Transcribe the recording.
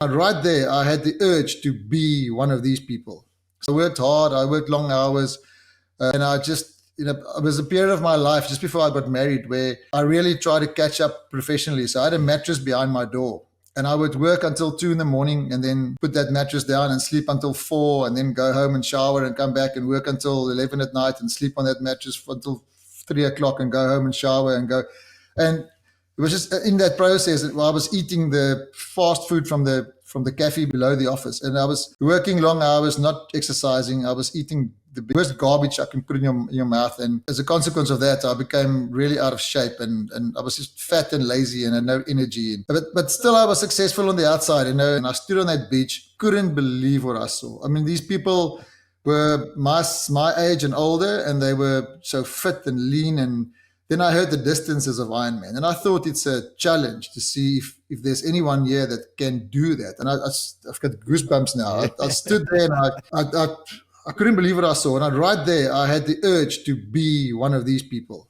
And right there, I had the urge to be one of these people. So I worked hard, I worked long hours, and I just, it was a period of my life just before I got married where I really tried to catch up professionally. So I had a mattress behind my door. And I would work until 2 in the morning and then put that mattress down and sleep until 4 and then go home and shower and come back and work until 11 at night and sleep on that mattress until 3 o'clock and go home and shower and go. And it was just in that process that I was eating the fast food from the cafe below the office. And I was working long hours, not exercising. I was eating the worst garbage I can put in your mouth. And as a consequence of that, I became really out of shape and I was just fat and lazy and had no energy. But still I was successful on the outside, and I stood on that beach, couldn't believe what I saw. I mean, these people were my age and older, and they were so fit and lean. And then I heard the distances of Ironman, and I thought it's a challenge to see if there's anyone here that can do that. And I've got goosebumps now. I stood there and I couldn't believe what I saw. And right there, I had the urge to be one of these people.